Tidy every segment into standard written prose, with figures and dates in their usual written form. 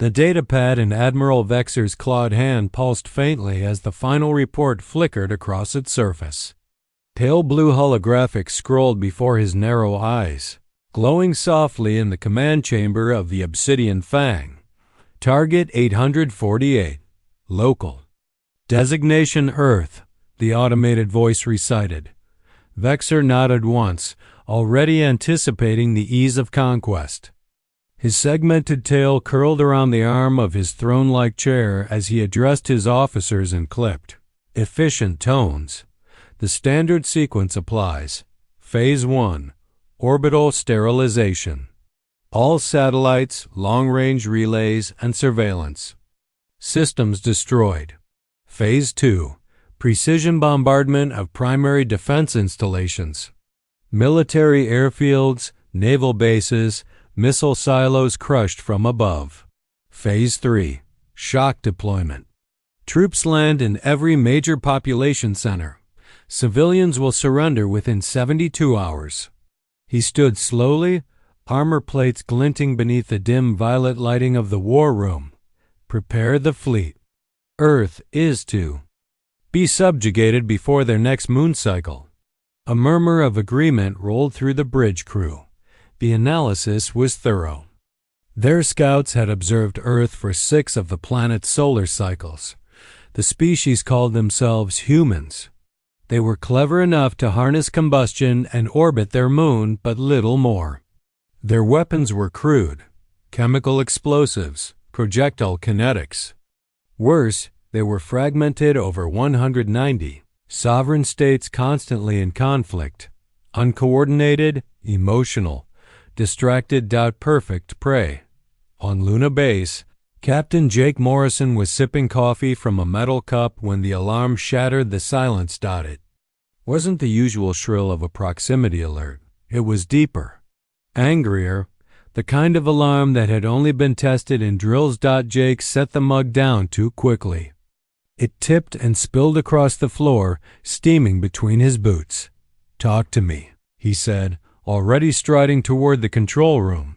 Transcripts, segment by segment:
The datapad in Admiral Vexer's clawed hand pulsed faintly as the final report flickered across its surface. Pale blue holographics scrolled before his narrow eyes, glowing softly in the command chamber of the Obsidian Fang. Target 848. Local. Designation Earth, the automated voice recited. Vexer nodded once, already anticipating the ease of conquest. His segmented tail curled around the arm of his throne-like chair as he addressed his officers in clipped, efficient tones. The standard sequence applies. Phase 1. Orbital sterilization. All satellites, long-range relays, and surveillance. Systems destroyed. Phase 2. Precision bombardment of primary defense installations. Military airfields, naval bases, missile silos crushed from above. Phase 3. Shock deployment. Troops land in every major population center. Civilians will surrender within 72 hours. He stood slowly, armor plates glinting beneath the dim violet lighting of the war room. Prepare the fleet. Earth is to be subjugated before their next moon cycle. A murmur of agreement rolled through the bridge crew. The analysis was thorough. Their scouts had observed Earth for 6 of the planet's solar cycles. The species called themselves humans. They were clever enough to harness combustion and orbit their moon, but little more. Their weapons were crude: chemical explosives, projectile kinetics. Worse, they were fragmented over 190 sovereign states constantly in conflict, uncoordinated, emotional, distracted, perfect prey. On Luna Base, Captain Jake Morrison was sipping coffee from a metal cup when the alarm shattered the silence. It wasn't the usual shrill of a proximity alert. It was deeper, angrier, the kind of alarm that had only been tested in drills. Jake set the mug down too quickly. It tipped and spilled across the floor, steaming between his boots. "Talk to me," he said, already striding toward the control room.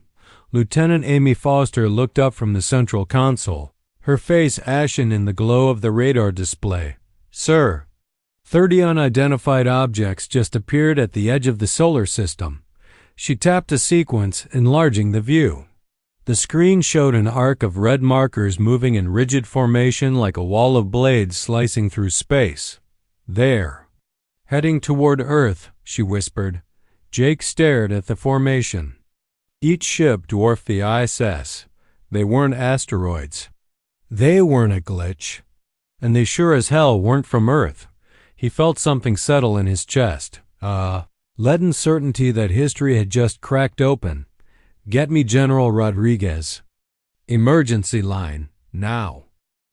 Lieutenant Amy Foster looked up from the central console, her face ashen in the glow of the radar display. "Sir." 30 unidentified objects just appeared at the edge of the solar system. She tapped a sequence, enlarging the view. The screen showed an arc of red markers moving in rigid formation like a wall of blades slicing through space. "There." "Heading toward Earth," she whispered. Jake stared at the formation. Each ship dwarfed the ISS. They weren't asteroids. They weren't a glitch. And they sure as hell weren't from Earth. He felt something settle in his chest. Leaden certainty that history had just cracked open. "Get me General Rodriguez. Emergency line, now."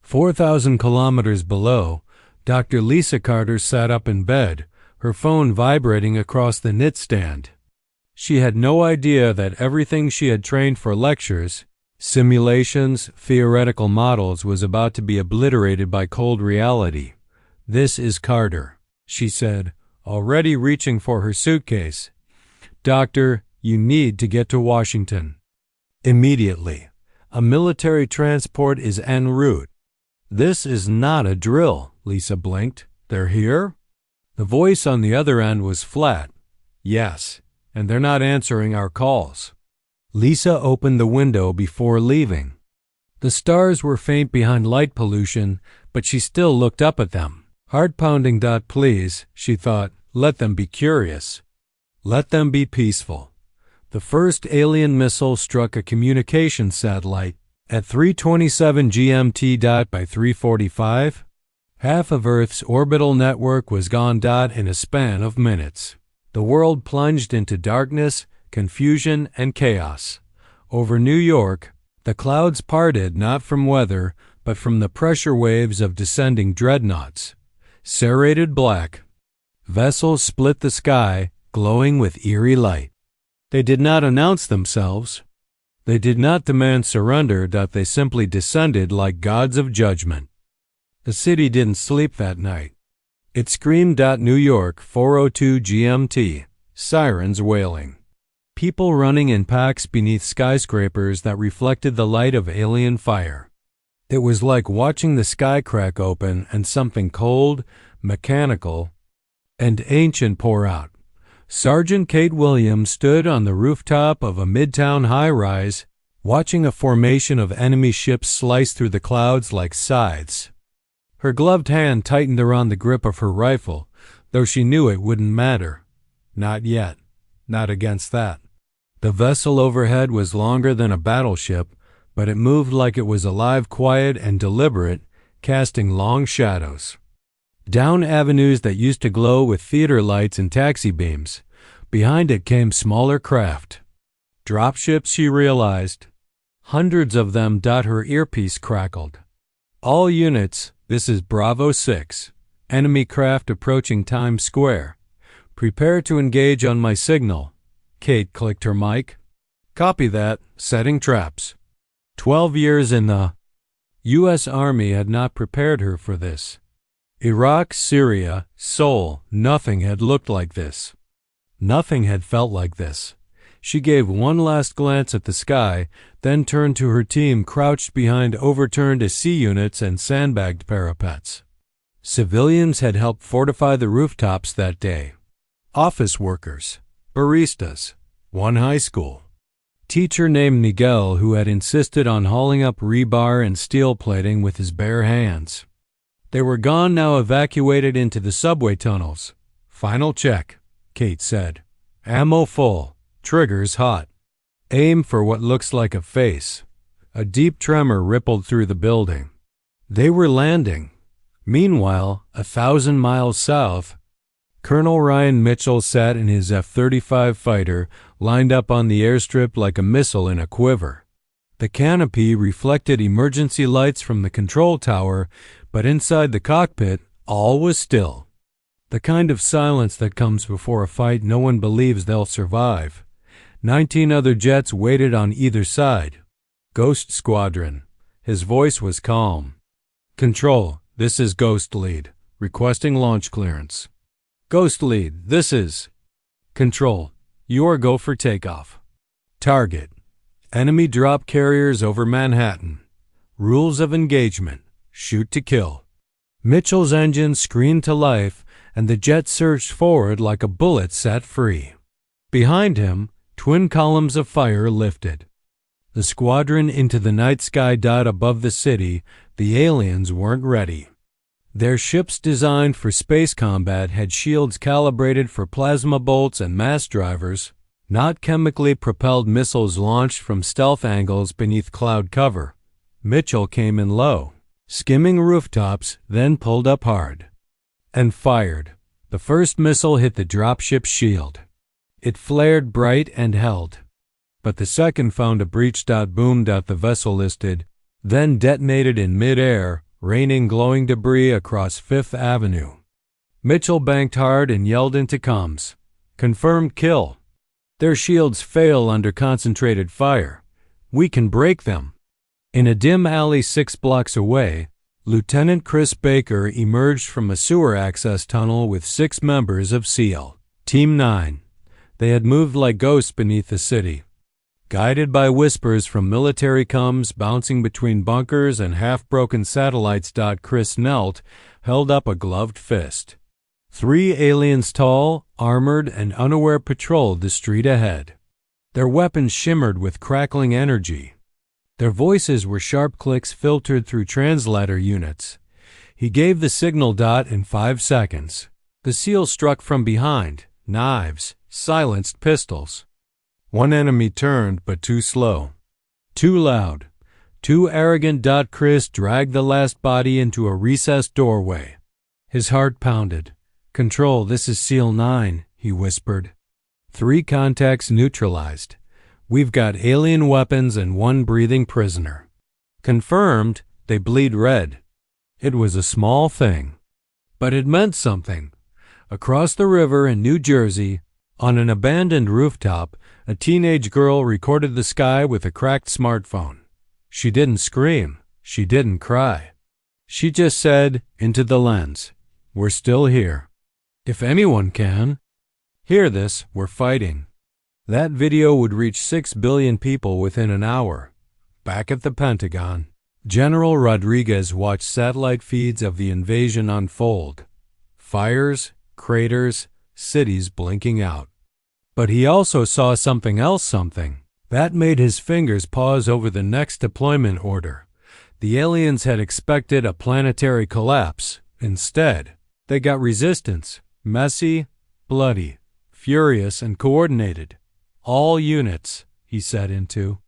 4,000 kilometers below, Dr. Lisa Carter sat up in bed, her phone vibrating across the knit stand. She had no idea that everything she had trained for lectures, simulations, theoretical models was about to be obliterated by cold reality. "This is Carter," she said, already reaching for her suitcase. "Doctor, you need to get to Washington. Immediately. A military transport is en route." "This is not a drill," Lisa blinked. "They're here?" The voice on the other end was flat. "Yes, and they're not answering our calls." Lisa opened the window before leaving. The stars were faint behind light pollution, but she still looked up at them. Heart-pounding. "Please," she thought, "let them be curious. Let them be peaceful." The first alien missile struck a communications satellite at 3:27 GMT. By 3:45, half of Earth's orbital network was gone. In a span of minutes, the world plunged into darkness, confusion, and chaos. Over New York, the clouds parted not from weather, but from the pressure waves of descending dreadnoughts. Serrated black. Vessels split the sky, glowing with eerie light. They did not announce themselves. They did not demand surrender. They simply descended like gods of judgment. The city didn't sleep that night. It screamed. New York, 4:02 GMT. Sirens wailing. people running in packs beneath skyscrapers that reflected the light of alien fire. It was like watching the sky crack open and something cold, mechanical, and ancient pour out. Sergeant Kate Williams stood on the rooftop of a midtown high-rise, watching a formation of enemy ships slice through the clouds like scythes. Her gloved hand tightened around the grip of her rifle, though she knew it wouldn't matter. Not yet. Not against that. The vessel overhead was longer than a battleship, but it moved like it was alive, quiet, and deliberate, casting long shadows. Down avenues that used to glow with theater lights and taxi beams. Behind it came smaller craft. Dropships, she realized. Hundreds of them. Her earpiece crackled. All units, this is Bravo 6. Enemy craft approaching Times Square. Prepare to engage on my signal. Kate clicked her mic. Copy that. Setting traps. 12 years in the U.S. Army had not prepared her for this. Iraq, Syria, Seoul, nothing had looked like this. Nothing had felt like this. She gave one last glance at the sky, then turned to her team crouched behind overturned AC units and sandbagged parapets. Civilians had helped fortify the rooftops that day. Office workers, baristas, one high school teacher named Miguel who had insisted on hauling up rebar and steel plating with his bare hands. They were gone now, evacuated into the subway tunnels. Final check, Kate said. Ammo full, triggers hot. Aim for what looks like a face. A deep tremor rippled through the building. They were landing. Meanwhile, 1,000 miles south, Colonel Ryan Mitchell sat in his F-35 fighter, lined up on the airstrip like a missile in a quiver. The canopy reflected emergency lights from the control tower, but inside the cockpit, all was still. The kind of silence that comes before a fight no one believes they'll survive. 19 other jets waited on either side. Ghost Squadron. His voice was calm. Control, this is Ghost Lead. Requesting launch clearance. Ghost Lead, this is Control. You are go for takeoff. Target. Enemy drop carriers over Manhattan. Rules of engagement. Shoot to kill. Mitchell's engine screamed to life, and the jet surged forward like a bullet set free. Behind him, twin columns of fire lifted. The squadron into the night sky. Above the city, the aliens weren't ready. Their ships designed for space combat had shields calibrated for plasma bolts and mass drivers, not chemically propelled missiles launched from stealth angles beneath cloud cover. Mitchell came in low, skimming rooftops, then pulled up hard and fired. The first missile hit the dropship's shield. It flared bright and held. But the second found a breach. Boomed out. The vessel listed, then detonated in midair, raining glowing debris across Fifth Avenue. Mitchell banked hard and yelled into comms. Confirmed kill. Their shields fail under concentrated fire. We can break them. In a dim alley 6 blocks away, Lieutenant Chris Baker emerged from a sewer access tunnel with 6 members of SEAL Team 9. They had moved like ghosts beneath the city. Guided by whispers from military comms bouncing between bunkers and half-broken satellites. Chris knelt, held up a gloved fist. 3 aliens tall, armored, and unaware patrolled the street ahead. Their weapons shimmered with crackling energy. Their voices were sharp clicks filtered through translator units. He gave the signal. In 5 seconds. The SEAL struck from behind. Knives, silenced pistols. One enemy turned, but too slow. Too loud. Too arrogant. Chris dragged the last body into a recessed doorway. His heart pounded. Control, this is SEAL 9, he whispered. 3 contacts neutralized. We've got alien weapons and 1 breathing prisoner. Confirmed, they bleed red. It was a small thing, but it meant something. Across the river in New Jersey, on an abandoned rooftop, a teenage girl recorded the sky with a cracked smartphone. She didn't scream. She didn't cry. She just said, into the lens, we're still here. If anyone can hear this, we're fighting. That video would reach 6 billion people within an hour. Back at the Pentagon, General Rodriguez watched satellite feeds of the invasion unfold. Fires, craters, cities blinking out. But he also saw something that made his fingers pause over the next deployment order. The aliens had expected a planetary collapse. Instead, they got resistance, messy, bloody, furious, and coordinated. All units, he said into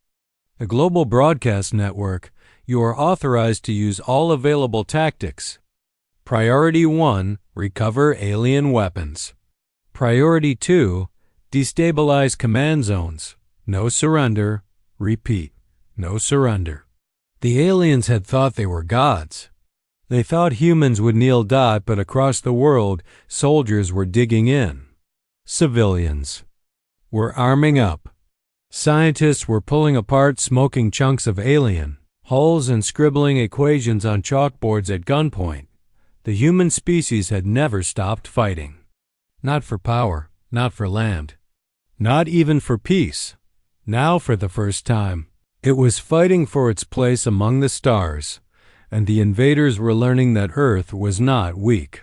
the global broadcast network, you are authorized to use all available tactics. Priority 1, recover alien weapons. Priority 2, destabilize command zones. No surrender. Repeat, no surrender. The aliens had thought they were gods. They thought humans would kneel dot, but across the world, soldiers were digging in. Civilians were arming up. Scientists were pulling apart smoking chunks of alien hulls and scribbling equations on chalkboards at gunpoint. The human species had never stopped fighting. Not for power, not for land, not even for peace. Now, for the first time, it was fighting for its place among the stars, and the invaders were learning that Earth was not weak.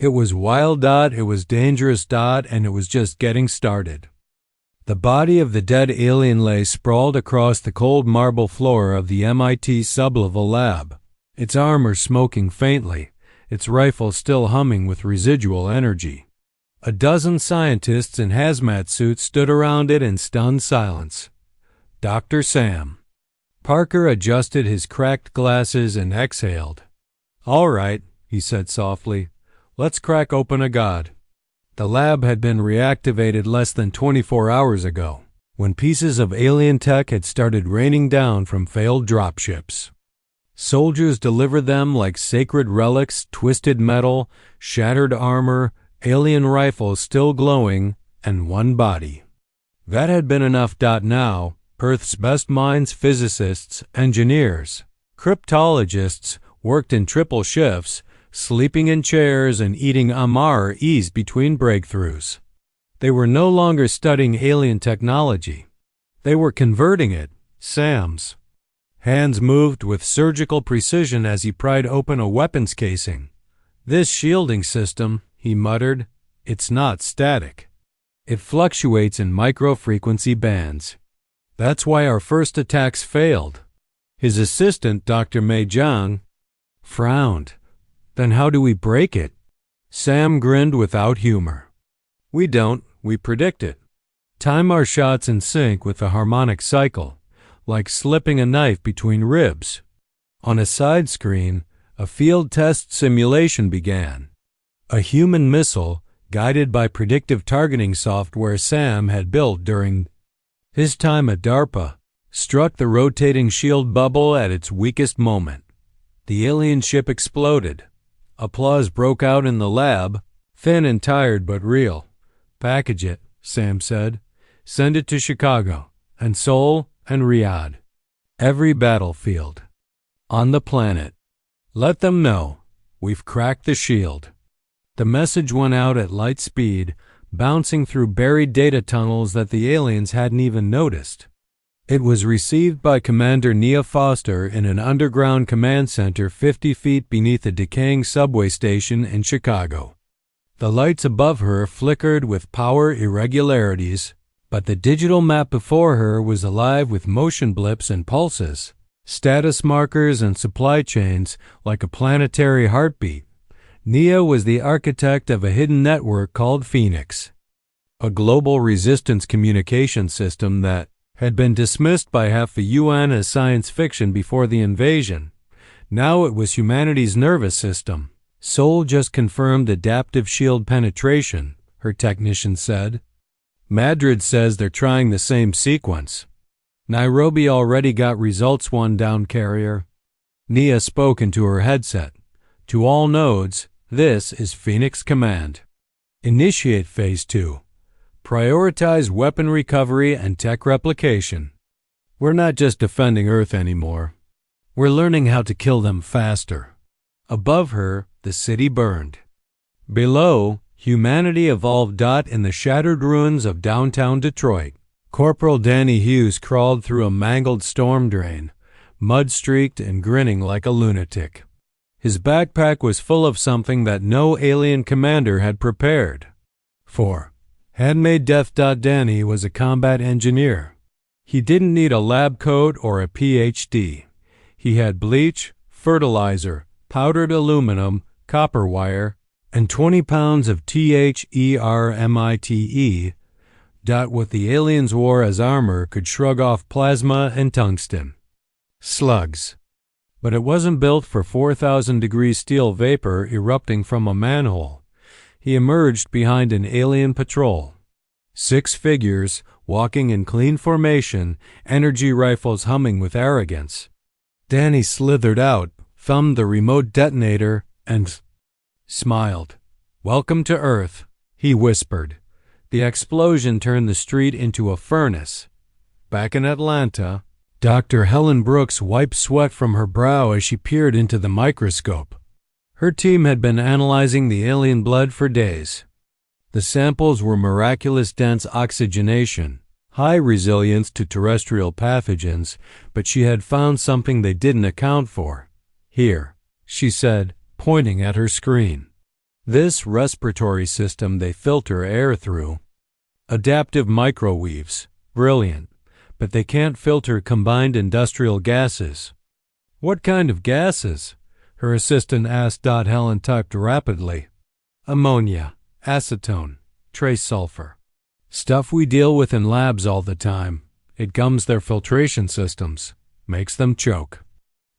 It was wild dot, it was dangerous dot, and it was just getting started. The body of the dead alien lay sprawled across the cold marble floor of the MIT sublevel lab, its armor smoking faintly, its rifle still humming with residual energy. A dozen scientists in hazmat suits stood around it in stunned silence. Dr. Sam. Parker adjusted his cracked glasses and exhaled. "All right," he said softly. "Let's crack open a god." The lab had been reactivated less than 24 hours ago, when pieces of alien tech had started raining down from failed dropships. Soldiers delivered them like sacred relics, twisted metal, shattered armor, alien rifles still glowing, and one body. That had been enough. Now, Earth's best minds, physicists, engineers, cryptologists worked in triple shifts, sleeping in chairs and eating Amar ease between breakthroughs. They were no longer studying alien technology. They were converting it. Sam's hands moved with surgical precision as he pried open a weapons casing. "This shielding system," he muttered, "it's not static. It fluctuates in micro-frequency bands. That's why our first attacks failed." His assistant, Dr. Mei Zhang, frowned. "Then how do we break it?" Sam grinned without humor. "We don't, we predict it. Time our shots in sync with the harmonic cycle, like slipping a knife between ribs." On a side screen, a field test simulation began. A human missile, guided by predictive targeting software Sam had built during his time at DARPA, struck the rotating shield bubble at its weakest moment. The alien ship exploded. Applause broke out in the lab, thin and tired but real. "Package it," Sam said. "Send it to Chicago, and Seoul, and Riyadh. Every battlefield on the planet. Let them know we've cracked the shield." The message went out at light speed, bouncing through buried data tunnels that the aliens hadn't even noticed. It was received by Commander Nia Foster in an underground command center 50 feet beneath a decaying subway station in Chicago. The lights above her flickered with power irregularities, but the digital map before her was alive with motion blips and pulses, status markers and supply chains like a planetary heartbeat. Nia was the architect of a hidden network called Phoenix, a global resistance communication system that had been dismissed by half the UN as science fiction before the invasion. Now it was humanity's nervous system. Seoul just confirmed adaptive shield penetration, her technician said. Madrid says they're trying the same sequence. Nairobi already got results. One down carrier. Nia spoke into her headset. "To all nodes, this is Phoenix Command. Initiate Phase 2. Prioritize weapon recovery and tech replication. We're not just defending Earth anymore. We're learning how to kill them faster." Above her, the city burned. Below, humanity evolved. In the shattered ruins of downtown Detroit, Corporal Danny Hughes crawled through a mangled storm drain, mud-streaked and grinning like a lunatic. His backpack was full of something that no alien commander had prepared for. Handmade Death. Danny was a combat engineer. He didn't need a lab coat or a PhD. He had bleach, fertilizer, powdered aluminum, copper wire, and 20 pounds of THERMITE. What the aliens wore as armor could shrug off plasma and tungsten slugs. But it wasn't built for 4,000-degree steel vapor erupting from a manhole. He emerged behind an alien patrol. 6 figures, walking in clean formation, energy rifles humming with arrogance. Danny slithered out, thumbed the remote detonator, and smiled. "Welcome to Earth," he whispered. The explosion turned the street into a furnace. Back in Atlanta, Dr. Helen Brooks wiped sweat from her brow as she peered into the microscope. Her team had been analyzing the alien blood for days. The samples were miraculous dense oxygenation, high resilience to terrestrial pathogens, but she had found something they didn't account for. "Here," she said, pointing at her screen. "This respiratory system they filter air through. Adaptive microweaves. Brilliant. But they can't filter combined industrial gases." "What kind of gases?" her assistant asked. Helen typed rapidly. "Ammonia, acetone, trace sulfur. Stuff we deal with in labs all the time. It gums their filtration systems, makes them choke."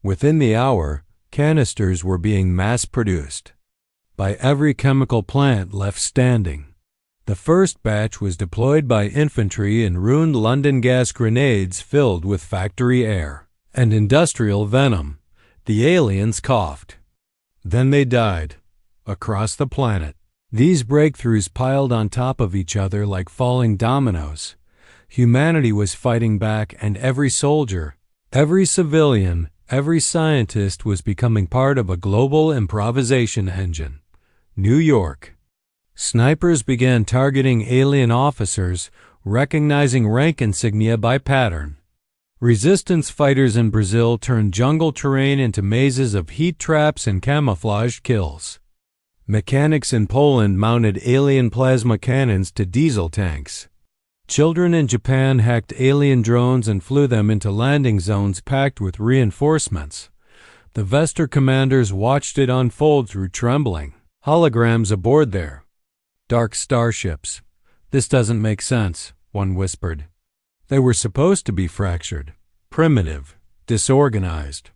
Within the hour, canisters were being mass-produced by every chemical plant left standing. The first batch was deployed by infantry in ruined London gas grenades filled with factory air and industrial venom. The aliens coughed. Then they died, across the planet. These breakthroughs piled on top of each other like falling dominoes. Humanity was fighting back, and every soldier, every civilian, every scientist was becoming part of a global improvisation engine. New York. Snipers began targeting alien officers, recognizing rank insignia by pattern. Resistance fighters in Brazil turned jungle terrain into mazes of heat traps and camouflaged kills. Mechanics in Poland mounted alien plasma cannons to diesel tanks. Children in Japan hacked alien drones and flew them into landing zones packed with reinforcements. The Vester commanders watched it unfold through trembling holograms aboard their dark starships. "This doesn't make sense," one whispered. They were supposed to be fractured, primitive, disorganized.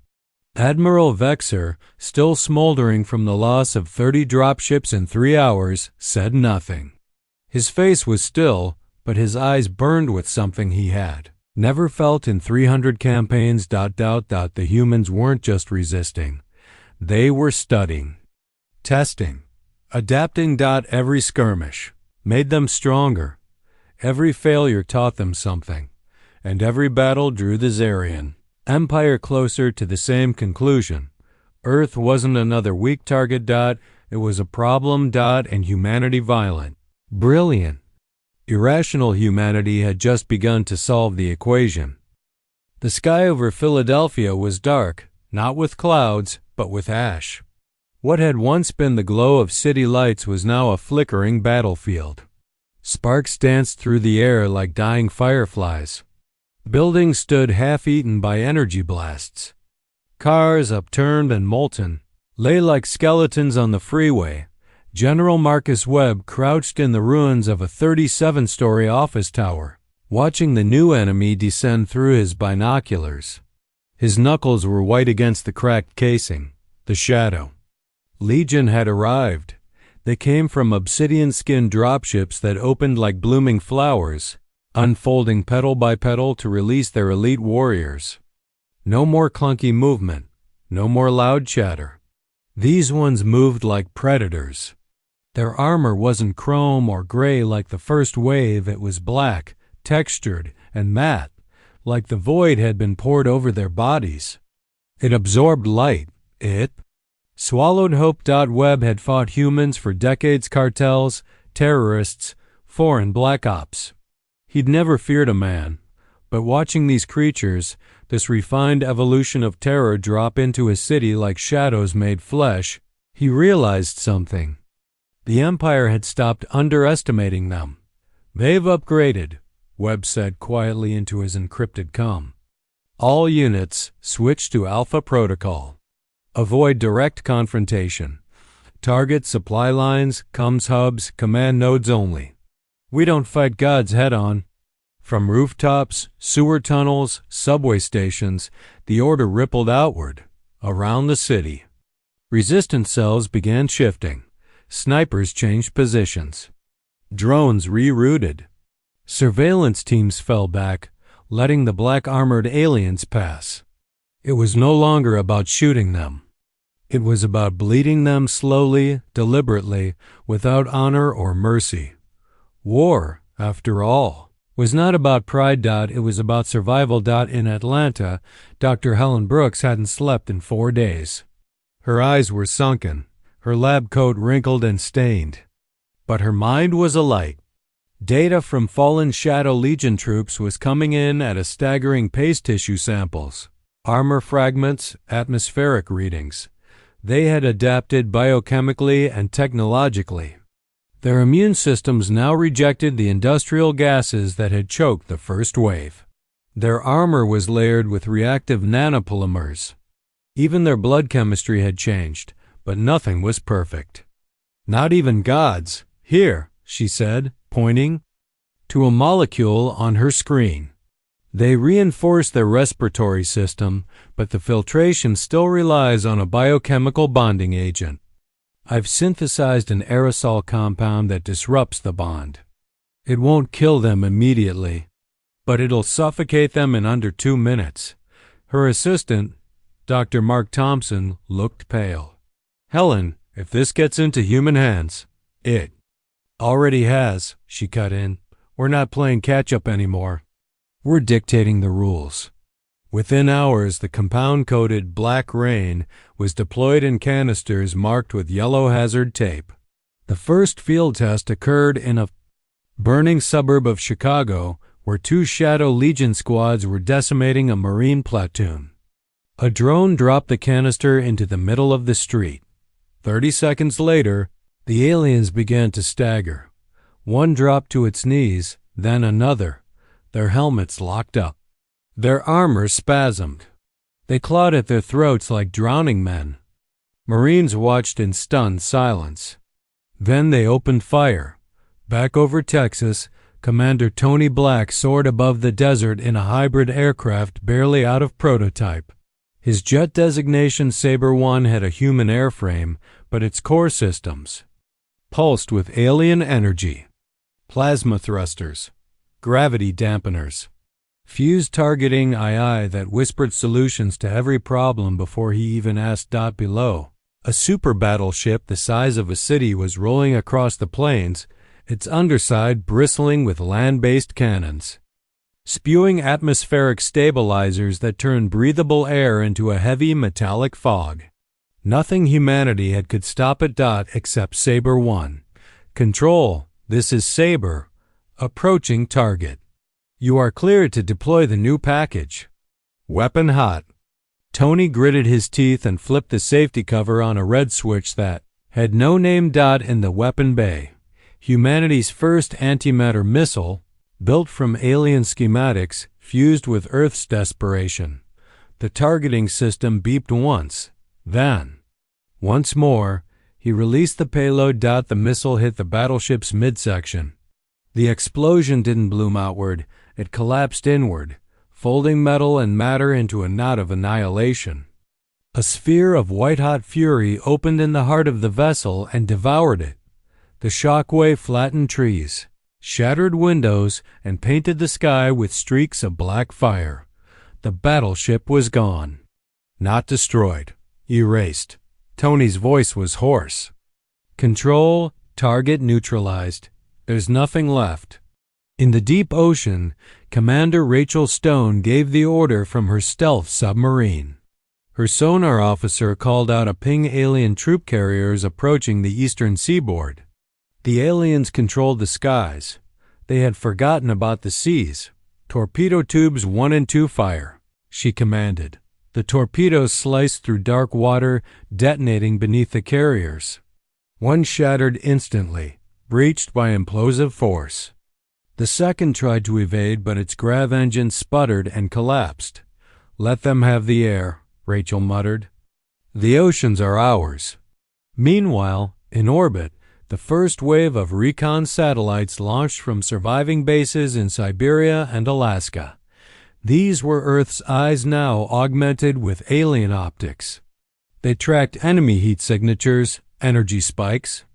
Admiral Vexer, still smoldering from the loss of 30 dropships in 3 hours, said nothing. His face was still, but his eyes burned with something he had never felt in 300 campaigns. The humans weren't just resisting. They were studying, testing, adapting. Every skirmish made them stronger. Every failure taught them something, and every battle drew the Zarian Empire closer to the same conclusion. Earth wasn't another weak target. It was a problem. And humanity violent, brilliant, irrational humanity had just begun to solve the equation. The sky over Philadelphia was dark, not with clouds, but with ash. What had once been the glow of city lights was now a flickering battlefield. Sparks danced through the air like dying fireflies. Buildings stood half-eaten by energy blasts. Cars, upturned and molten, lay like skeletons on the freeway. General Marcus Webb crouched in the ruins of a 37-story office tower, watching the new enemy descend through his binoculars. His knuckles were white against the cracked casing, the shadow. Legion had arrived. They came from obsidian-skinned dropships that opened like blooming flowers, unfolding petal by petal to release their elite warriors. No more clunky movement, no more loud chatter. These ones moved like predators. Their armor wasn't chrome or gray like the first wave. It was black, textured, and matte, like the void had been poured over their bodies. It absorbed light. It swallowed hope. Webb had fought humans for decades, cartels, terrorists, foreign black ops. He'd never feared a man, but watching these creatures, this refined evolution of terror, drop into his city like shadows made flesh, he realized something. The Empire had stopped underestimating them. "They've upgraded," Webb said quietly into his encrypted comm. "All units, switch to Alpha Protocol. Avoid direct confrontation. Target supply lines, comms hubs, command nodes only. We don't fight gods head-on." From rooftops, sewer tunnels, subway stations, the order rippled outward, around the city. Resistance cells began shifting. Snipers changed positions. Drones rerouted. Surveillance teams fell back, letting the black-armored aliens pass. It was no longer about shooting them. It was about bleeding them slowly, deliberately, without honor or mercy. War, after all, was not about pride. It was about survival. In Atlanta, Dr. Helen Brooks hadn't slept in 4 days. Her eyes were sunken, her lab coat wrinkled and stained. But her mind was alight. Data from fallen Shadow Legion troops was coming in at a staggering pace. Tissue samples, armor fragments, atmospheric readings. They had adapted biochemically and technologically. Their immune systems now rejected the industrial gases that had choked the first wave. Their armor was layered with reactive nanopolymers. Even their blood chemistry had changed, but nothing was perfect. "Not even gods. Here," she said, pointing to a molecule on her screen. "They reinforce their respiratory system, but the filtration still relies on a biochemical bonding agent. I've synthesized an aerosol compound that disrupts the bond. It won't kill them immediately, but it'll suffocate them in under 2 minutes." Her assistant, Dr. Mark Thompson, looked pale. "Helen, if this gets into human hands, it already has," she cut in. "We're not playing catch-up anymore. We're dictating the rules." Within hours, the compound-coated Black Rain was deployed in canisters marked with yellow hazard tape. The first field test occurred in a burning suburb of Chicago, where 2 Shadow Legion squads were decimating a Marine platoon. A drone dropped the canister into the middle of the street. 30 seconds later, the aliens began to stagger. One dropped to its knees, then another, their helmets locked up. Their armor spasmed. They clawed at their throats like drowning men. Marines watched in stunned silence. Then they opened fire. Back over Texas, Commander Tony Black soared above the desert in a hybrid aircraft barely out of prototype. His jet designation Sabre 1 had a human airframe, but its core systems pulsed with alien energy. Plasma thrusters, gravity dampeners, fused targeting AI that whispered solutions to every problem before he even asked. Below, a super battleship the size of a city was rolling across the plains, its underside bristling with land-based cannons, spewing atmospheric stabilizers that turned breathable air into a heavy metallic fog. Nothing humanity could stop it. Except Sabre 1. "Control, this is Sabre. Approaching target. You are cleared to deploy the new package. Weapon hot." Tony gritted his teeth and flipped the safety cover on a red switch that had no name. In the weapon bay, humanity's first antimatter missile, built from alien schematics, fused with Earth's desperation. The targeting system beeped once, then once more. He released the payload. The missile hit the battleship's midsection. The explosion didn't bloom outward, it collapsed inward, folding metal and matter into a knot of annihilation. A sphere of white-hot fury opened in the heart of the vessel and devoured it. The shockwave flattened trees, shattered windows, and painted the sky with streaks of black fire. The battleship was gone. Not destroyed, erased. Tony's voice was hoarse. "Control, target neutralized. There's nothing left." In the deep ocean, Commander Rachel Stone gave the order from her stealth submarine. Her sonar officer called out a ping alien troop carriers approaching the eastern seaboard. The aliens controlled the skies. They had forgotten about the seas. "Torpedo tubes 1 and 2 fire," she commanded. The torpedoes sliced through dark water, detonating beneath the carriers. One shattered instantly, breached by implosive force. The second tried to evade, but its grav engine sputtered and collapsed. "Let them have the air," Rachel muttered. "The oceans are ours." Meanwhile, in orbit, the first wave of recon satellites launched from surviving bases in Siberia and Alaska. These were Earth's eyes now, augmented with alien optics. They tracked enemy heat signatures, energy spikes,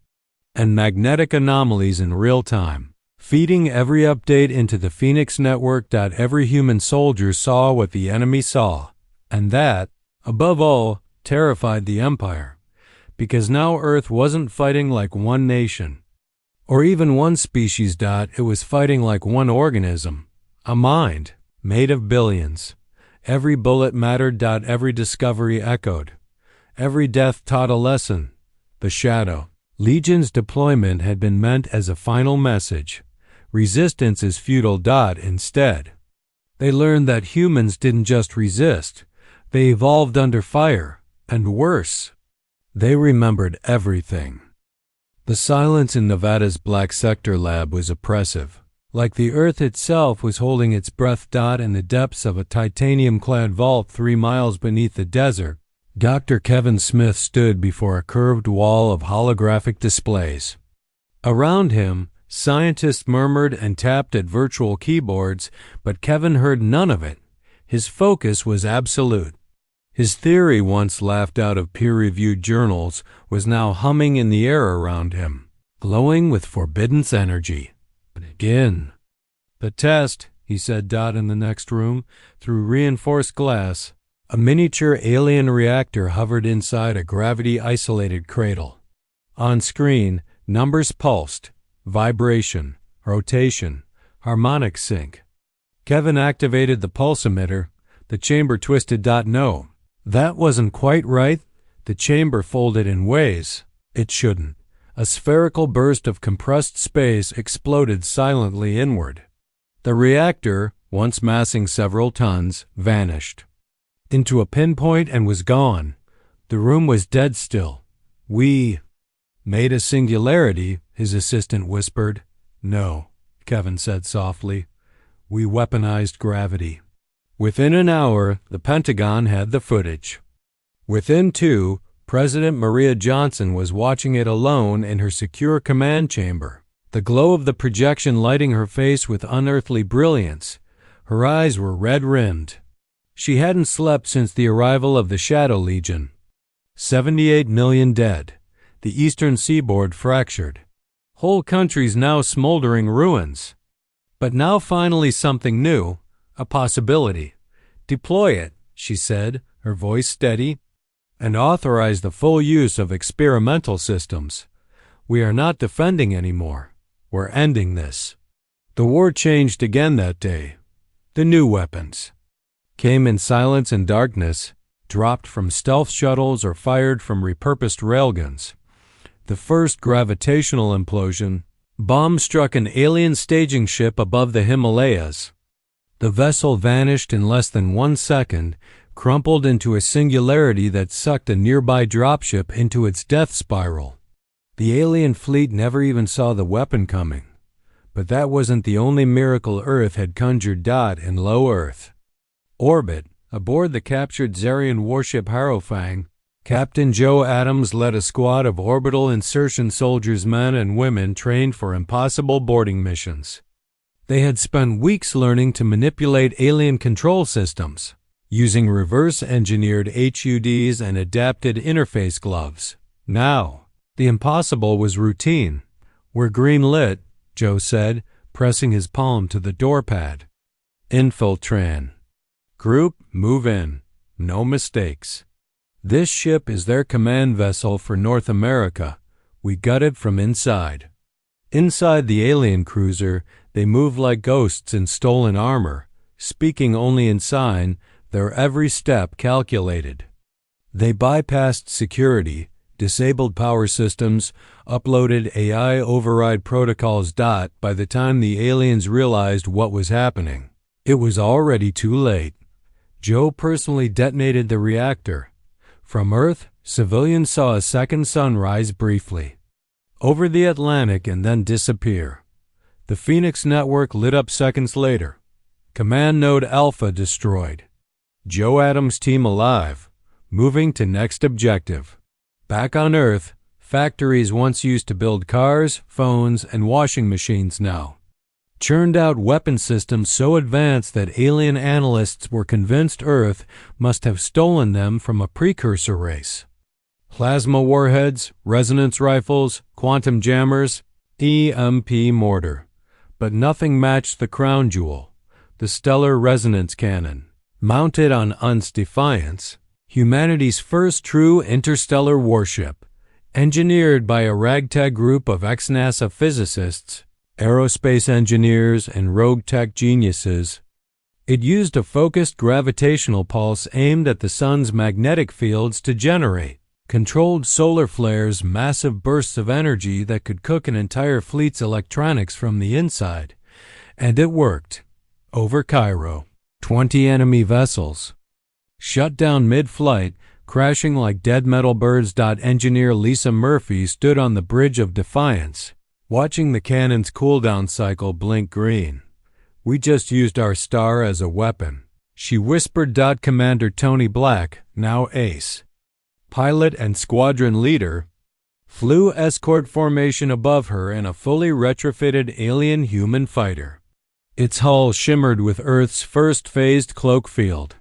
and magnetic anomalies in real time, feeding every update into the Phoenix network. Every human soldier saw what the enemy saw, and that, above all, terrified the Empire, because now Earth wasn't fighting like one nation, or even one species. It was fighting like one organism, a mind made of billions. Every bullet mattered. Every discovery echoed. Every death taught a lesson. The Shadow Legion's deployment had been meant as a final message. Resistance is futile. Instead, they learned that humans didn't just resist, they evolved under fire, and worse, they remembered everything. The silence in Nevada's Black Sector lab was oppressive, like the Earth itself was holding its breath. In the depths of a titanium-clad vault 3 miles beneath the desert, Dr. Kevin Smith stood before a curved wall of holographic displays. Around him, scientists murmured and tapped at virtual keyboards, but Kevin heard none of it. His focus was absolute. His theory, once laughed out of peer-reviewed journals, was now humming in the air around him, glowing with forbidden energy. "Begin." "The test," he said. In the next room, through reinforced glass, a miniature alien reactor hovered inside a gravity-isolated cradle. On screen, numbers pulsed, vibration, rotation, harmonic sync. Kevin activated the pulse emitter. The chamber twisted. No, that wasn't quite right. The chamber folded in ways it shouldn't. A spherical burst of compressed space exploded silently inward. The reactor, once massing several tons, vanished into a pinpoint and was gone. The room was dead still. "We made a singularity," his assistant whispered. "No," Kevin said softly. "We weaponized gravity." Within an hour, the Pentagon had the footage. Within 2, President Maria Johnson was watching it alone in her secure command chamber, the glow of the projection lighting her face with unearthly brilliance. Her eyes were red-rimmed. She hadn't slept since the arrival of the Shadow Legion. 78 million dead. The eastern seaboard fractured. Whole countries now smoldering ruins. But now finally something new, a possibility. "Deploy it," she said, her voice steady, "and authorize the full use of experimental systems. We are not defending anymore. We're ending this." The war changed again that day. The new weapons came in silence and darkness, dropped from stealth shuttles or fired from repurposed railguns. The first gravitational implosion bomb struck an alien staging ship above the Himalayas. The vessel vanished in less than 1 second, crumpled into a singularity that sucked a nearby dropship into its death spiral. The alien fleet never even saw the weapon coming. But that wasn't the only miracle Earth had conjured. In low Earth orbit, aboard the captured Zarian warship Harrowfang, Captain Joe Adams led a squad of orbital insertion soldiers, men and women trained for impossible boarding missions. They had spent weeks learning to manipulate alien control systems, using reverse-engineered HUDs and adapted interface gloves. Now, the impossible was routine. "We're green-lit," Joe said, pressing his palm to the doorpad. "Infiltran. Group, move in. No mistakes. This ship is their command vessel for North America. We gut it from inside." Inside the alien cruiser, they moved like ghosts in stolen armor, speaking only in sign, their every step calculated. They bypassed security, disabled power systems, uploaded AI override protocols. By the time the aliens realized what was happening, it was already too late. Joe personally detonated the reactor. From Earth, civilians saw a second sun rise briefly over the Atlantic and then disappear. The Phoenix network lit up seconds later. Command Node Alpha destroyed. Joe Adams' team alive, moving to next objective. Back on Earth, factories once used to build cars, phones, and washing machines now churned out weapon systems so advanced that alien analysts were convinced Earth must have stolen them from a precursor race. Plasma warheads, resonance rifles, quantum jammers, EMP mortar. But nothing matched the crown jewel, the stellar resonance cannon. Mounted on UN's Defiance, humanity's first true interstellar warship, engineered by a ragtag group of ex-NASA physicists, aerospace engineers, and rogue tech geniuses. It used a focused gravitational pulse aimed at the sun's magnetic fields to generate controlled solar flares, massive bursts of energy that could cook an entire fleet's electronics from the inside. And it worked. Over Cairo, 20 enemy vessels shut down mid-flight, crashing like dead metal birds. Engineer Lisa Murphy stood on the bridge of Defiance, watching the cannon's cooldown cycle blink green. "We just used our star as a weapon," she whispered. Commander Tony Black, now ace, pilot and squadron leader, flew escort formation above her in a fully retrofitted alien-human fighter. Its hull shimmered with Earth's first phased cloak field.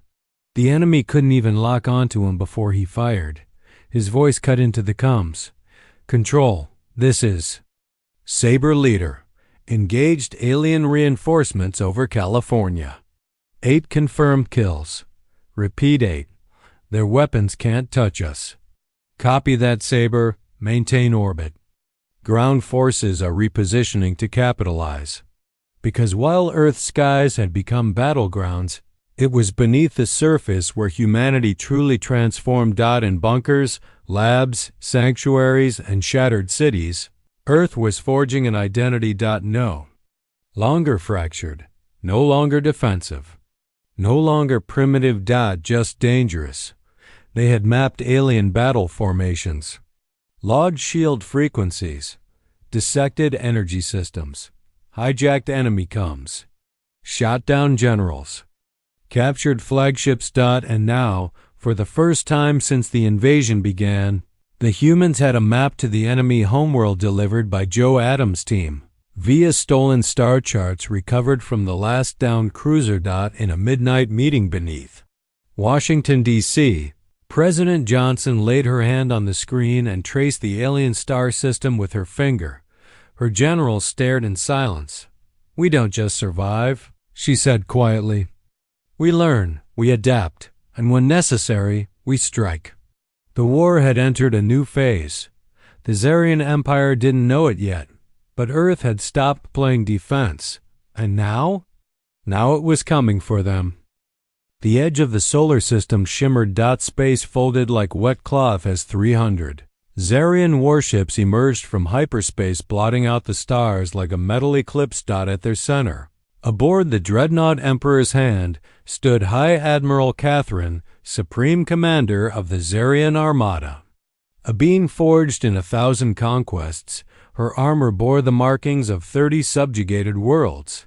The enemy couldn't even lock onto him before he fired. His voice cut into the comms. "Control, this is Saber Leader. Engaged alien reinforcements over California. 8 confirmed kills. Repeat 8. Their weapons can't touch us. Copy that, Saber. Maintain orbit. Ground forces are repositioning to capitalize." Because while Earth's skies had become battlegrounds, it was beneath the surface where humanity truly transformed. In bunkers, labs, sanctuaries, and shattered cities, Earth was forging an identity. No longer fractured, no longer defensive, no longer primitive. Just dangerous. They had mapped alien battle formations, logged shield frequencies, dissected energy systems, hijacked enemy comms, shot down generals, captured flagships. And now, for the first time since the invasion began, the humans had a map to the enemy homeworld delivered by Joe Adams' team via stolen star charts recovered from the last downed cruiser. In a midnight meeting beneath Washington, D.C., President Johnson laid her hand on the screen and traced the alien star system with her finger. Her generals stared in silence. "We don't just survive," she said quietly. "We learn, we adapt, and when necessary, we strike." The war had entered a new phase. The Zarian Empire didn't know it yet, but Earth had stopped playing defense. And now? Now it was coming for them. The edge of the solar system shimmered. Space folded like wet cloth as 300 Zarian warships emerged from hyperspace, blotting out the stars like a metal eclipse. At their center, aboard the dreadnought Emperor's Hand, stood High Admiral Catherine, Supreme Commander of the Zarian Armada. A being forged in 1,000 conquests, her armor bore the markings of 30 subjugated worlds.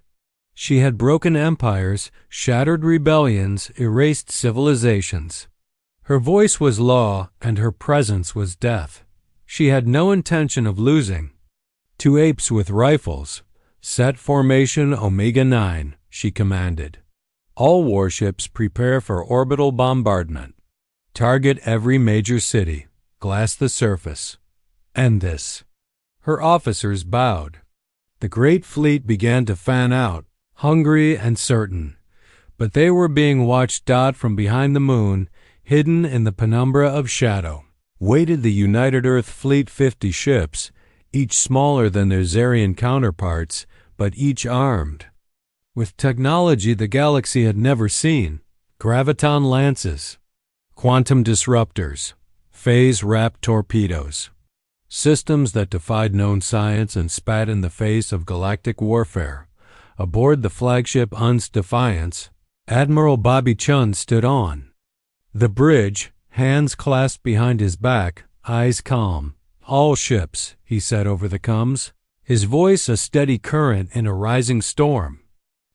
She had broken empires, shattered rebellions, erased civilizations. Her voice was law, and her presence was death. She had no intention of losing. "To apes with rifles, set formation Omega-9, she commanded. "All warships prepare for orbital bombardment. Target every major city. Glass the surface. End this." Her officers bowed. The great fleet began to fan out, hungry and certain. But they were being watched. From behind the moon, hidden in the penumbra of shadow, waited the United Earth Fleet. 50 ships, each smaller than their Zarian counterparts, but each armed with technology the galaxy had never seen. Graviton lances, quantum disruptors, phase-wrapped torpedoes. Systems that defied known science and spat in the face of galactic warfare. Aboard the flagship Un's Defiance, Admiral Bobby Chun stood on the bridge, hands clasped behind his back, eyes calm. "All ships," he said over the comms, his voice a steady current in a rising storm.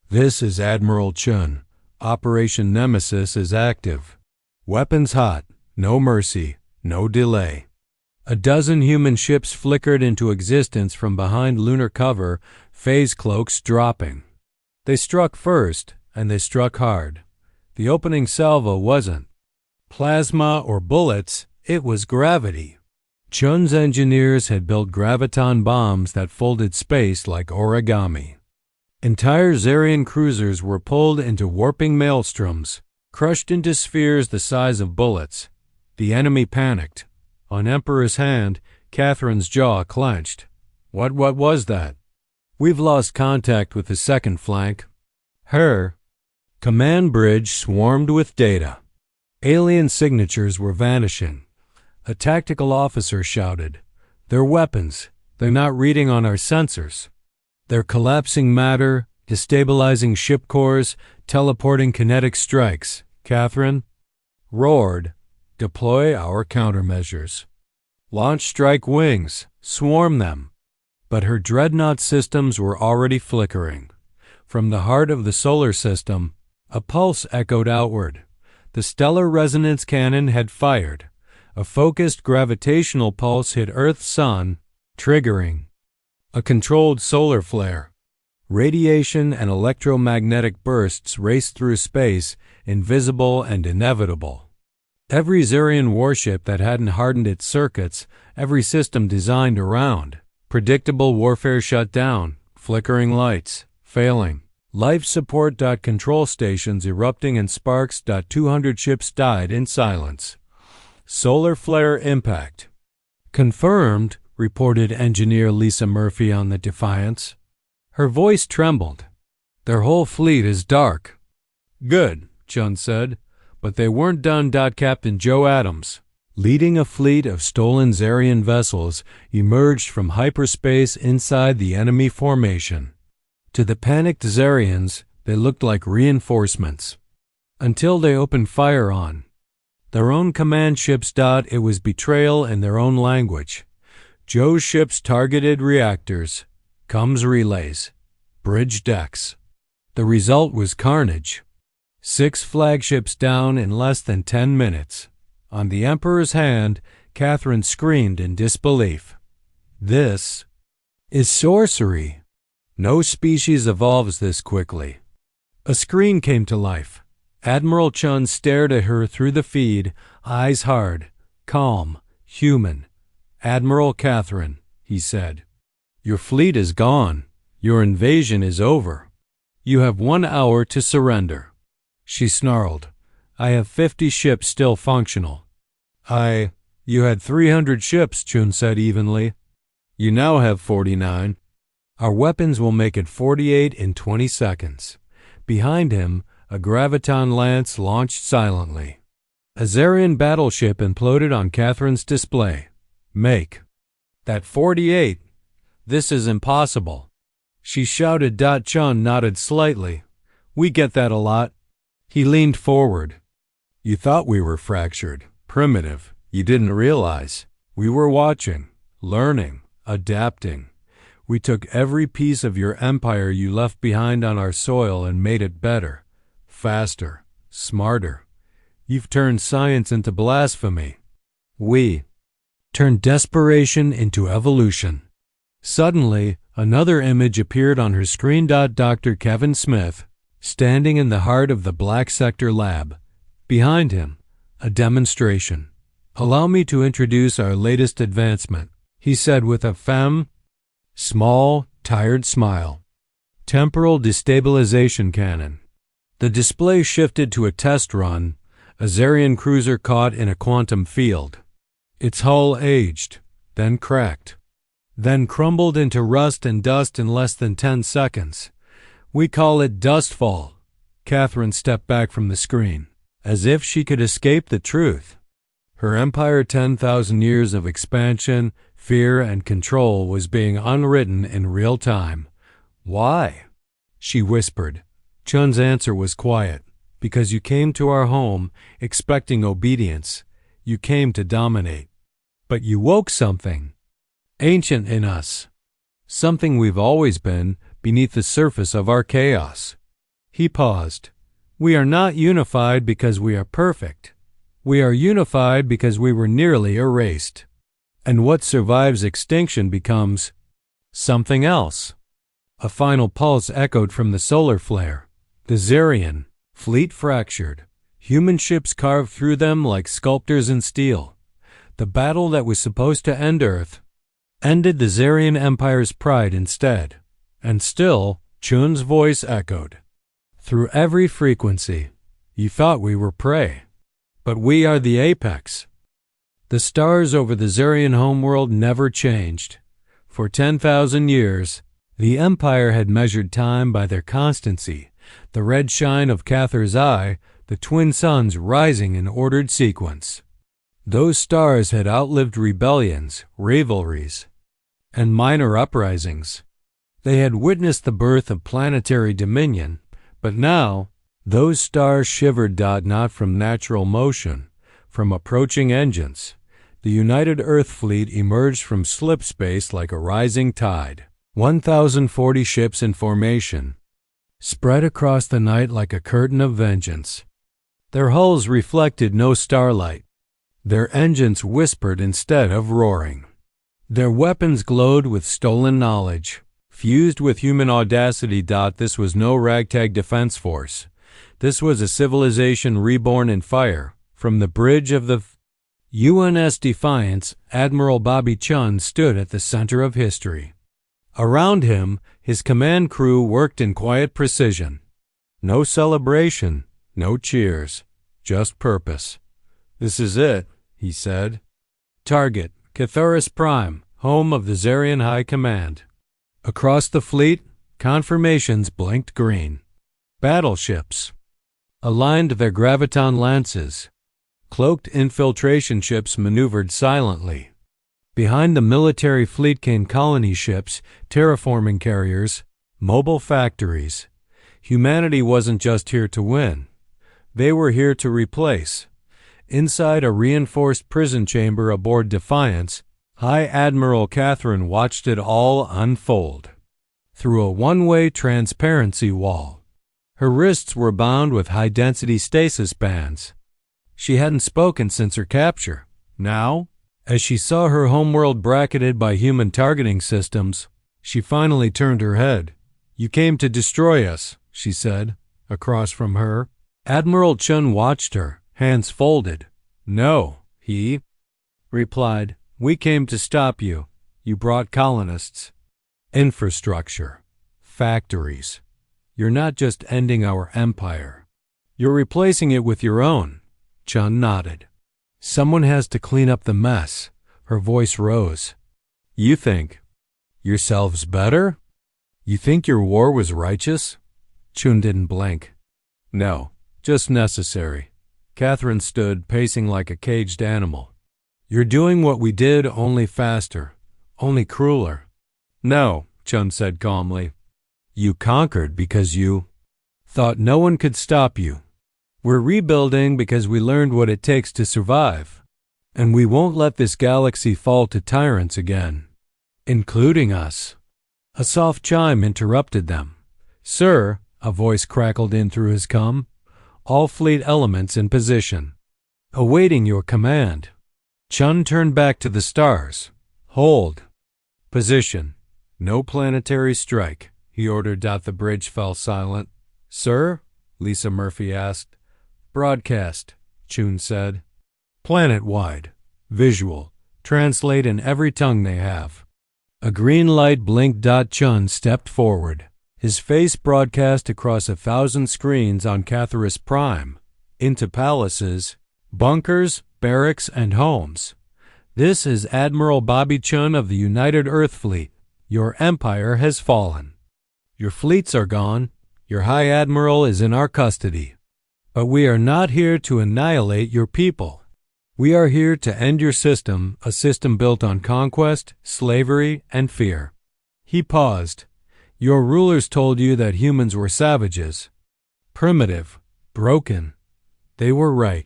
"This is Admiral Chun. Operation Nemesis is active. Weapons hot, no mercy, no delay." A dozen human ships flickered into existence from behind lunar cover, phase cloaks dropping. They struck first, and they struck hard. The opening salvo wasn't plasma or bullets, it was gravity. Chun's engineers had built graviton bombs that folded space like origami. Entire Zarian cruisers were pulled into warping maelstroms, crushed into spheres the size of bullets. The enemy panicked. On Emperor's hand, Catherine's jaw clenched. What was that?" "We've lost contact with the second flank." Her command bridge swarmed with data. Alien signatures were vanishing. A tactical officer shouted, "They're weapons. They're not reading on our sensors. They're collapsing matter, destabilizing ship cores, teleporting kinetic strikes." Catherine roared, "Deploy our countermeasures. Launch strike wings, swarm them." But her dreadnought systems were already flickering. From the heart of the solar system, a pulse echoed outward. The stellar resonance cannon had fired. A focused gravitational pulse hit Earth's sun, triggering a controlled solar flare. Radiation and electromagnetic bursts raced through space, invisible and inevitable. Every Zarian warship that hadn't hardened its circuits, every system designed around predictable warfare shut down, flickering lights, failing. Life support. Control stations erupting in sparks. 200 ships died in silence. Solar flare impact. "Confirmed," reported engineer Lisa Murphy on the Defiance. Her voice trembled. "Their whole fleet is dark." "Good," Chun said. "But they weren't done." Captain Joe Adams, leading a fleet of stolen Zarian vessels, emerged from hyperspace inside the enemy formation. To the panicked Zarians, they looked like reinforcements. Until they opened fire on their own command ships. It was betrayal in their own language. Joe's ships targeted reactors, comms relays, bridge decks. The result was carnage. 6 flagships down in less than 10 minutes. On the Emperor's hand, Catherine screamed in disbelief. "This is sorcery. No species evolves this quickly." A screen came to life. Admiral Chun stared at her through the feed, eyes hard, calm, human. "Admiral Catherine," he said, "your fleet is gone. Your invasion is over. You have 1 hour to surrender." She snarled, "I have 50 ships still functional." You had 300 ships," Chun said evenly. "You now have 49. Our weapons will make it 48 in 20 seconds. Behind him, a graviton lance launched silently. A Zarian battleship imploded on Catherine's display. "Make that 48. This is impossible." She shouted. Chun nodded slightly. "We get that a lot." He leaned forward. "You thought we were fractured, primitive. You didn't realize. We were watching, learning, adapting. We took every piece of your empire you left behind on our soil and made it better, faster, smarter. You've turned science into blasphemy. We turned desperation into evolution." Suddenly, another image appeared on her screen. Dr. Kevin Smith, standing in the heart of the Black Sector lab. Behind him, a demonstration. "Allow me to introduce our latest advancement," he said with a small, tired smile. "Temporal destabilization cannon." The display shifted to a test run, a Zarian cruiser caught in a quantum field. Its hull aged, then cracked, then crumbled into rust and dust in less than 10 seconds. "We call it dustfall." Catherine stepped back from the screen, as if she could escape the truth. Her empire 10,000 years of expansion, fear, and control was being unwritten in real time. Why? She whispered. Chun's answer was quiet. Because you came to our home expecting obedience. You came to dominate. But you woke something ancient in us. Something we've always been beneath the surface of our chaos. He paused. We are not unified because we are perfect. We are unified because we were nearly erased. And what survives extinction becomes something else. A final pulse echoed from the solar flare. The Zarian fleet fractured. Human ships carved through them like sculptors in steel. The battle that was supposed to end Earth ended the Zarian Empire's pride instead. And still, Chun's voice echoed. Through every frequency, you thought we were prey. But we are the apex. The stars over the Zarian homeworld never changed. For 10,000 years, the Empire had measured time by their constancy, the red shine of Cather's eye, the twin suns rising in ordered sequence. Those stars had outlived rebellions, rivalries, and minor uprisings. They had witnessed the birth of planetary dominion, but now those stars shivered not from natural motion, from approaching engines. The United Earth Fleet emerged from slip space like a rising tide. 1,040 ships in formation, spread across the night like a curtain of vengeance. Their hulls reflected no starlight. Their engines whispered instead of roaring. Their weapons glowed with stolen knowledge, fused with human audacity. This was no ragtag defense force. This was a civilization reborn in fire. From the bridge of the UNS Defiance, Admiral Bobby Chun stood at the center of history. Around him, his command crew worked in quiet precision. No celebration, no cheers, just purpose. This is it, he said. Target, Catharis Prime, home of the Zarian High Command. Across the fleet, confirmations blinked green. Battleships aligned their graviton lances. Cloaked infiltration ships maneuvered silently. Behind the military fleet came colony ships, terraforming carriers, mobile factories. Humanity wasn't just here to win. They were here to replace. Inside a reinforced prison chamber aboard Defiance, High Admiral Catherine watched it all unfold. Through a one-way transparency wall. Her wrists were bound with high-density stasis bands. She hadn't spoken since her capture. Now, as she saw her homeworld bracketed by human targeting systems, she finally turned her head. You came to destroy us, she said, across from her. Admiral Chun watched her, hands folded. No, he replied. We came to stop you. You brought colonists. Infrastructure. Factories. You're not just ending our empire. You're replacing it with your own. Chun nodded. Someone has to clean up the mess. Her voice rose. You think yourselves better? You think your war was righteous? Chun didn't blink. No, just necessary. Catherine stood, pacing like a caged animal. You're doing what we did, only faster, only crueler. No, Chun said calmly. You conquered because you thought no one could stop you. We're rebuilding because we learned what it takes to survive. And we won't let this galaxy fall to tyrants again, including us. A soft chime interrupted them. Sir, a voice crackled in through his cum. All fleet elements in position. Awaiting your command. Chun turned back to the stars. Hold. Position. No planetary strike, he ordered. The bridge fell silent. Sir? Lisa Murphy asked. Broadcast, Chun said. Planet-wide. Visual. Translate in every tongue they have. A green light blinked. Chun stepped forward. His face broadcast across 1,000 screens on Catharis Prime, into palaces, bunkers, barracks, and homes. This is Admiral Bobby Chun of the United Earth Fleet. Your empire has fallen. Your fleets are gone. Your High Admiral is in our custody. But we are not here to annihilate your people. We are here to end your system, a system built on conquest, slavery, and fear. He paused. Your rulers told you that humans were savages. Primitive. Broken. They were right.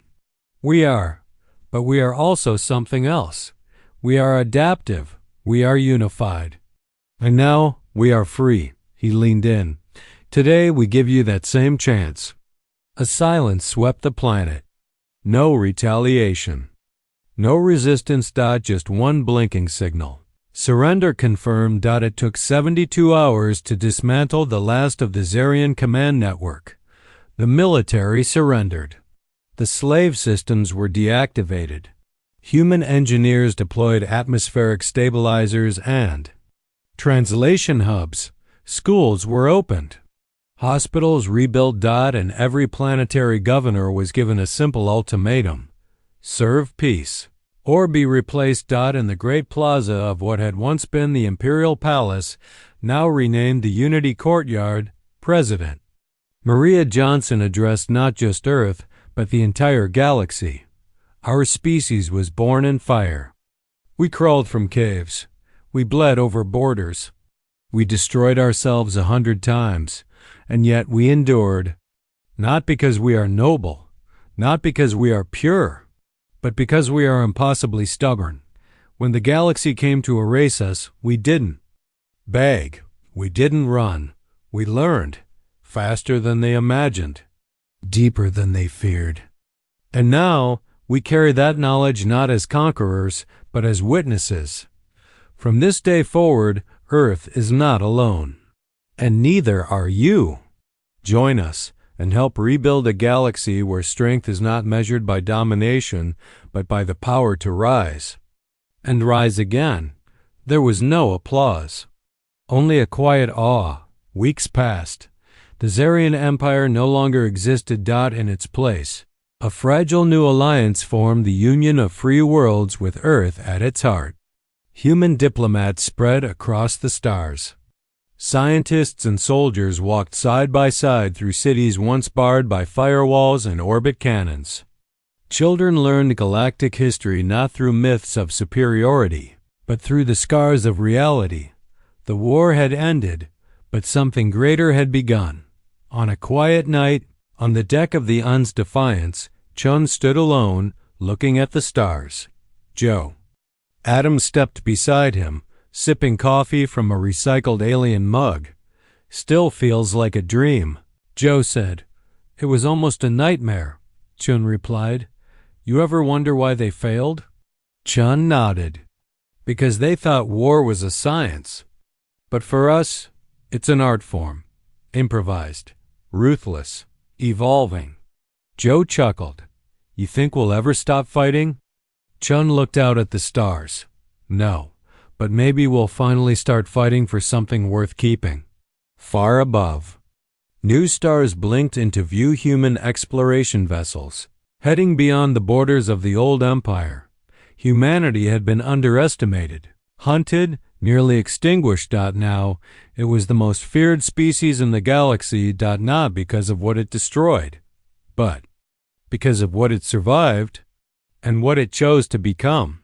We are. But we are also something else. We are adaptive. We are unified. And now we are free. He leaned in. Today we give you that same chance. A silence swept the planet. No retaliation. No resistance. Just one blinking signal. Surrender confirmed. It took 72 hours to dismantle the last of the Zarian command network. The military surrendered. The slave systems were deactivated. Human engineers deployed atmospheric stabilizers and translation hubs. Schools were opened. Hospitals rebuilt. And every planetary governor was given a simple ultimatum: serve peace, or be replaced. In the great plaza of what had once been the Imperial Palace, now renamed the Unity Courtyard, President Maria Johnson addressed not just Earth, but the entire galaxy. Our species was born in fire. We crawled from caves. We bled over borders. We destroyed ourselves 100 times, and yet we endured. Not because we are noble, not because we are pure, but because we are impossibly stubborn. When the galaxy came to erase us, we didn't beg. We didn't run. We learned, faster than they imagined, deeper than they feared. And now we carry that knowledge not as conquerors, but as witnesses. From this day forward, Earth is not alone. And neither are you. Join us and help rebuild a galaxy where strength is not measured by domination, but by the power to rise. And rise again. There was no applause. Only a quiet awe. Weeks passed. The Zarian Empire no longer existed. In its place, a fragile new alliance formed, the union of free worlds with Earth at its heart. Human diplomats spread across the stars. Scientists and soldiers walked side by side through cities once barred by firewalls and orbit cannons. Children learned galactic history not through myths of superiority, but through the scars of reality. The war had ended, but something greater had begun. On a quiet night, on the deck of the Un's Defiance, Chun stood alone, looking at the stars. Joe. Adam stepped beside him, sipping coffee from a recycled alien mug. Still feels like a dream, Joe said. It was almost a nightmare, Chun replied. You ever wonder why they failed? Chun nodded. Because they thought war was a science. But for us, it's an art form. Improvised. Ruthless. Evolving. Joe chuckled. You think we'll ever stop fighting? Chun looked out at the stars. No, but maybe we'll finally start fighting for something worth keeping. Far above. New stars blinked into view, human exploration vessels, heading beyond the borders of the old empire. Humanity had been underestimated, hunted, nearly extinguished. Now, it was the most feared species in the galaxy. Not because of what it destroyed, but because of what it survived and what it chose to become.